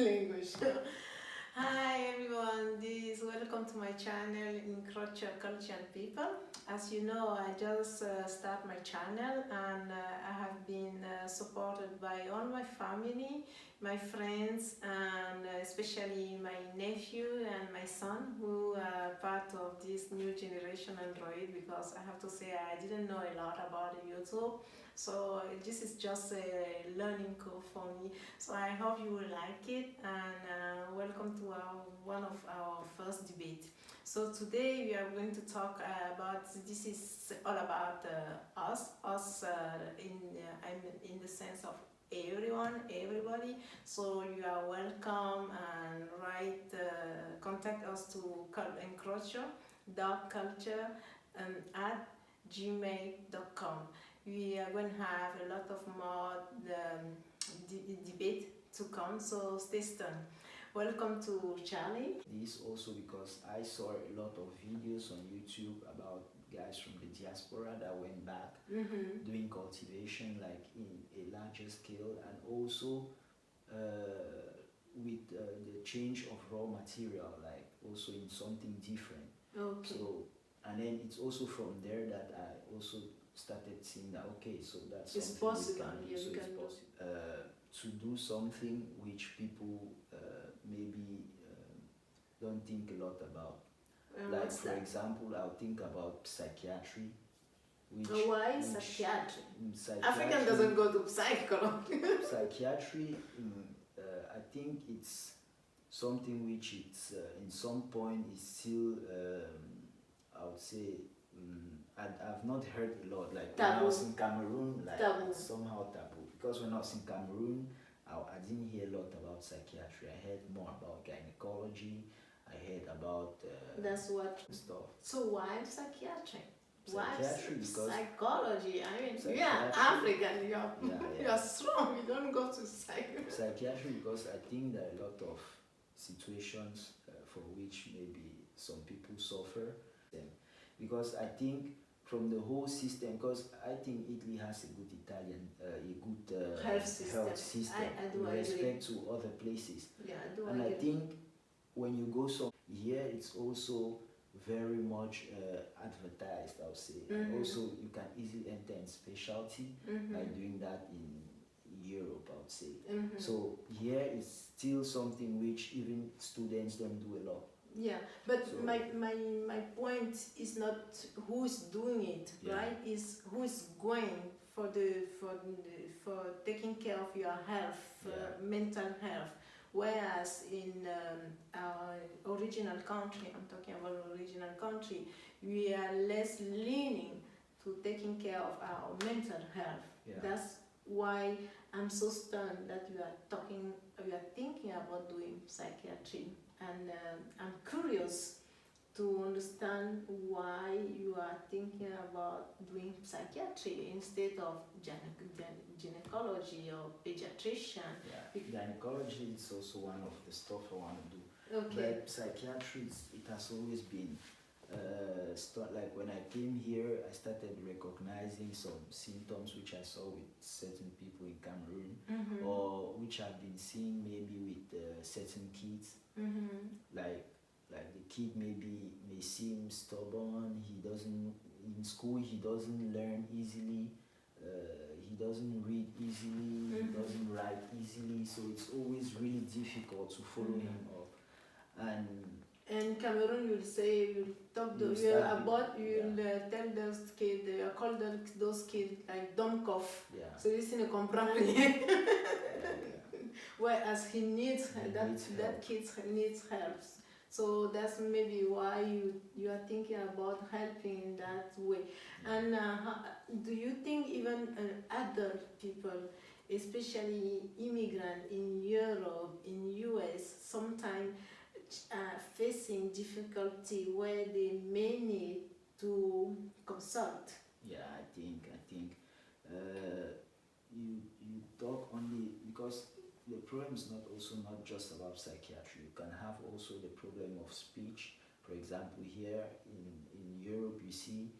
language. Hi everyone, welcome to my channel in Culture and People. As you know, I just start my channel and I have been supported by all my family, my friends, and especially my nephew and my son who are part of this new generation Android, because I have to say I didn't know a lot about YouTube. So this is just a learning curve for me. So I hope you will like it, and welcome to one of our first debate. So today we are going to talk about, this is all about us in the sense of everyone, everybody. So you are welcome, and contact us to encroacher dot culture at gmail.com. We are going to have a lot of more debate to come, so stay tuned. Welcome to Charlie. This also because I saw a lot of videos on YouTube about guys from the diaspora that went back doing cultivation like in a larger scale, and also with the change of raw material, like also in something different. Okay. So, and then it's also from there that I also started seeing that okay, so that's it's something possible. we can do. So it's possible to do something which people maybe don't think a lot about. Like for example, I'll think about psychiatry. Why psychiatry? African doesn't go to psychology. Psychiatry, I think it's something which it's in some point is still, I would say, I've not heard a lot. Like taboo. When I was in Cameroon, like taboo. It's somehow taboo. Because when I was in Cameroon, I didn't hear a lot about psychiatry. I heard more about gynecology. I heard about that's what stuff. So why psychiatry? Psychiatry because psychology. I mean, you are African. You are strong. You don't go to psychiatry. Psychiatry because I think there are a lot of situations for which maybe some people suffer. Because I think from the whole system, because I think Italy has a good health system. I with respect to other places. Yeah, I do. And I think when you go here, it's also very much advertised, I would say. And also you can easily enter in specialty by doing that in Europe, I would say. So here is still something which even students don't do a lot. Yeah, but so, my point is not who's doing it, right? Is who's going for taking care of your health, mental health. Whereas in our original country, I'm talking about original country, we are less leaning to taking care of our mental health. That's why I'm so stunned that you are thinking about doing psychiatry. And I'm curious to understand why you are thinking about doing psychiatry instead of gynecology or pediatrician. Gynecology is also one of the stuff I want to do. Okay. But psychiatry, it has always been, like when I came here, I started recognizing some symptoms which I saw with certain people in Cameroon, or which I've been seeing maybe with certain kids. Like the kid may seem stubborn. He doesn't in school. He doesn't learn easily. He doesn't read easily. He doesn't write easily. So it's always really difficult to follow him up. And in Cameroon, you'll say tell those kids, call those kids like dumb cough. So listen to comprendre. Whereas he needs that kid needs help. So that's maybe why you are thinking about helping in that way. And do you think even adult people, especially immigrants in Europe, in US, sometimes facing difficulty where they may need to consult? Yeah, I think you talk only because the problem is not just about psychiatry. You can have also the problem of speech. For example, here in Europe, you see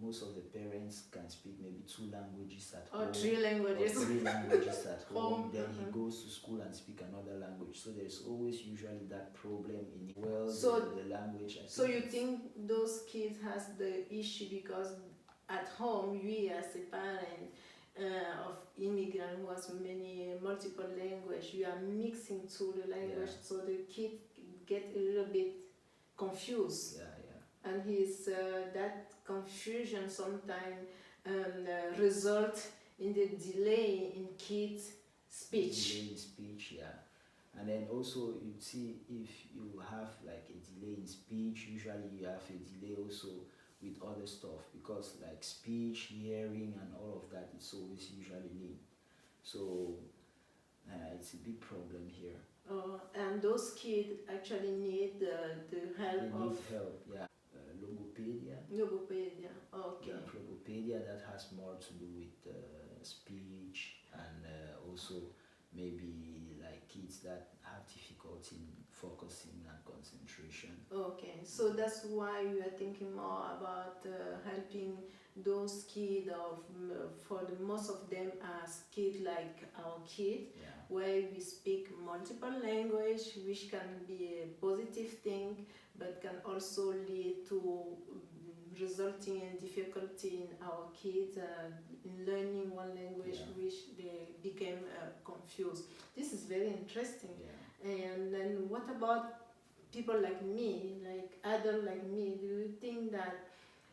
most of the parents can speak maybe 2 languages at or home. 3 languages. Or 3 languages at home. Then Uh-huh. he goes to school and speak another language. So there's always usually that problem in the language. So you think those kids has the issue because at home we as a parent of immigrant who has multiple language, you are mixing two the language, so the kid get a little bit confused. And his that confusion sometimes result in the delay in kids' speech. Delay in speech, and then also you see if you have like a delay in speech, usually you have a delay also with other stuff, because like speech, hearing and all of that is always usually linked. So it's a big problem here. And those kids actually need the help of... Logopedia. Logopedia, okay. Logopedia, that has more to do with speech, and also maybe like kids that have difficulty in focusing and concentration. Okay, so that's why you are thinking more about helping those kids, for the most of them as kids like our kid, where we speak multiple language, which can be a positive thing, but can also lead to resulting in difficulty in our kids in learning one language, which they became confused. This is very interesting. And then what about people like me, like adults like me? Do you think that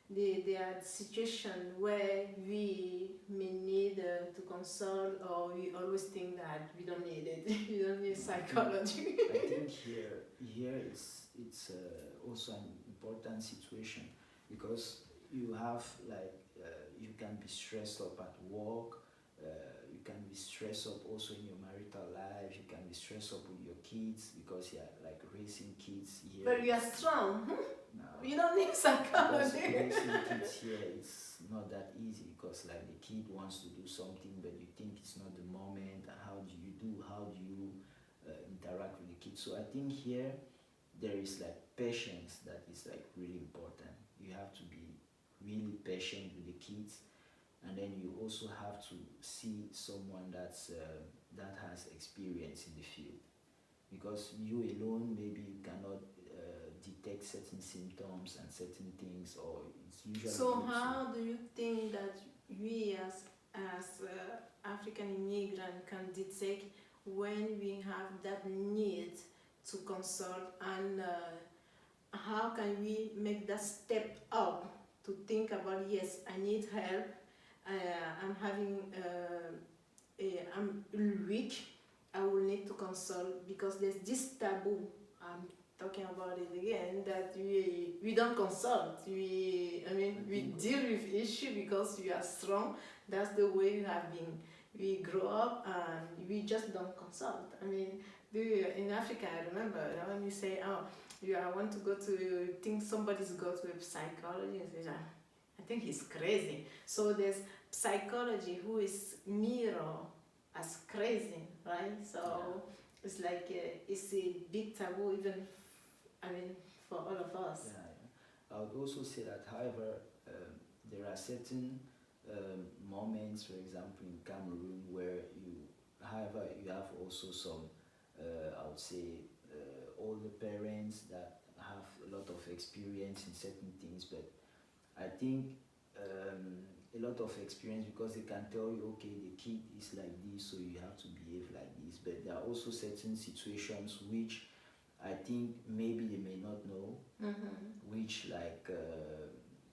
there are situations where we may need to consult, or we always think that we don't need it? We don't need psychology. I think here it's also an important situation, because you have like you can be stressed up at work, you can be stressed up also in your marital life, you can be stressed up with your kids, because you're like raising kids here. But you are strong. No, you don't need psychology. Raising kids here, it's not that easy, because like the kid wants to do something, but you think it's not the moment. How do you interact with the kids? So I think here there is like patience that is like really important. You have to be really patient with the kids, and then you also have to see someone that has experience in the field, because you alone maybe you cannot detect certain symptoms and certain things, or it's usually... So how do you think that we as African immigrant can detect when we have that need to consult, and how can we make that step up to think about, yes, I need help, I'm having I'm weak, I will need to consult, because there's this taboo, I'm talking about it again, that we don't consult. We deal with issue because we are strong. That's the way we have been. We grow up and we just don't consult. I mean, in Africa, I remember when you say, oh, I want to go to, think somebody's go to a psychologist, and say, I think he's crazy. So there's psychology who is mirror as crazy, right? So it's like it's a big taboo, even for all of us. I would also say that, however, there are certain moments, for example, in Cameroon, where you have also some, I would say, older parents that have a lot of experience in certain things, but I think a lot of experience, because they can tell you, okay, the kid is like this, so you have to behave like this. But there are also certain situations which I think maybe they may not know, which like,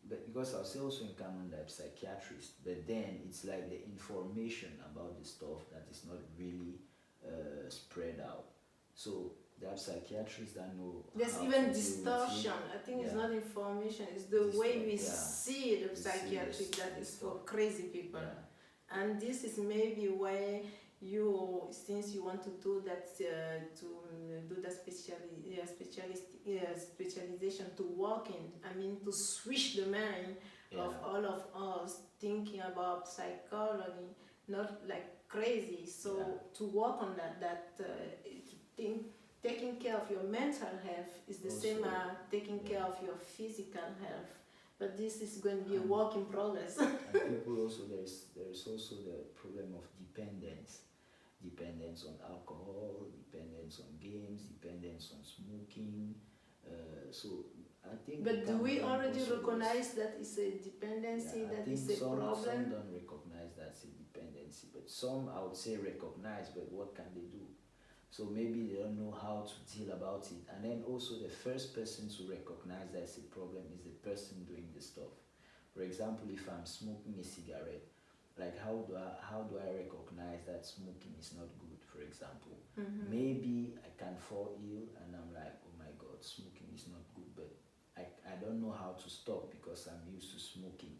but because I was also in Cameroon like psychiatrist, but then it's like the information about the stuff that is not really spread out. So there are psychiatrists that know. There's even distortion. I think it's not information, it's the way we see the psychiatry that is for crazy people. And this is maybe why since you want to do that, specialization to work in, to switch the mind of all of us thinking about psychology, not like crazy. So to work on that thing, taking care of your mental health is the same as taking care of your physical health. But this is going to be a work in progress. And people also, there's also the problem of dependence on alcohol, dependence on games, dependence on smoking. So I think. But do we already also recognize that it's a dependency, yeah, that is a problem? Some don't recognize that's a dependency, but some I would say recognize, but what can they do? So maybe they don't know how to deal about it. And then also the first person to recognize that's a problem is the person doing the stuff. For example, if I'm smoking a cigarette, like how do I recognize that smoking is not good, for example? Maybe I can fall ill and I'm like, oh my god, smoking is not good, but I don't know how to stop because I'm used to smoking.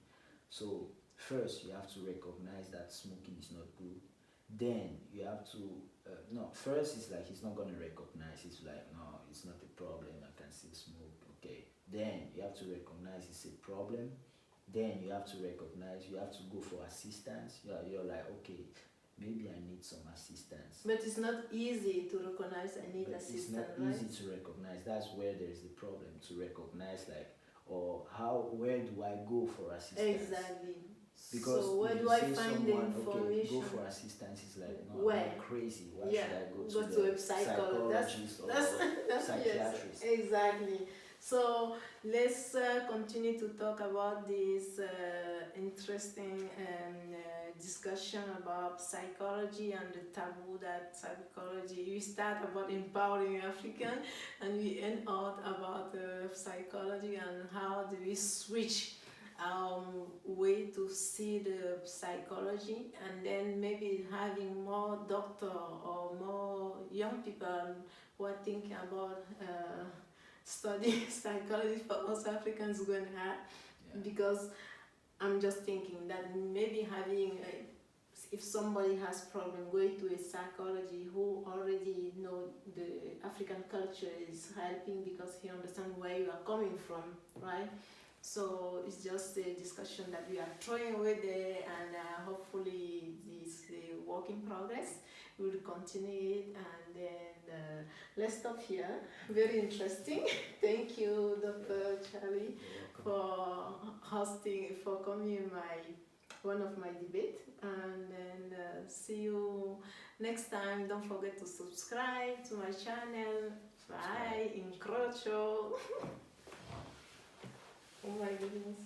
So first you have to recognize that smoking is not good. Then you have to no, first it's like he's not going to recognize. It's like, no, it's not a problem, I can still smoke. Okay, then you have to recognize it's a problem. Then you have to recognize, you have to go for assistance. You're like, okay, maybe I need some assistance. But it's not easy to recognize I need assistance, it's not right? easy to recognize. That's where there's the problem, to recognize, like, or where do I go for assistance? Exactly. Because so where do I find the information? Okay, go for assistance is like, no, where? I'm crazy. Why yeah. should I go to the a psychologist or psychiatrist? Yes, exactly. So let's continue to talk about this interesting discussion about psychology and the taboo that psychology. We start about empowering African, and we end out about psychology and how do we switch way to see the psychology, and then maybe having more doctor or more young people who are thinking about study psychology for us Africans going to have, because I'm just thinking that maybe having if somebody has problem, going to a psychology who already know the African culture is helping because he understands where you are coming from, right? So it's just a discussion that we are throwing away there, and hopefully this work in progress. We will continue it, and then let's stop here. Very interesting. Thank you, Dr. Charlie, for hosting, for coming in one of my debate, and then see you next time. Don't forget to subscribe to my channel. Bye. Incrocio. Oh my goodness.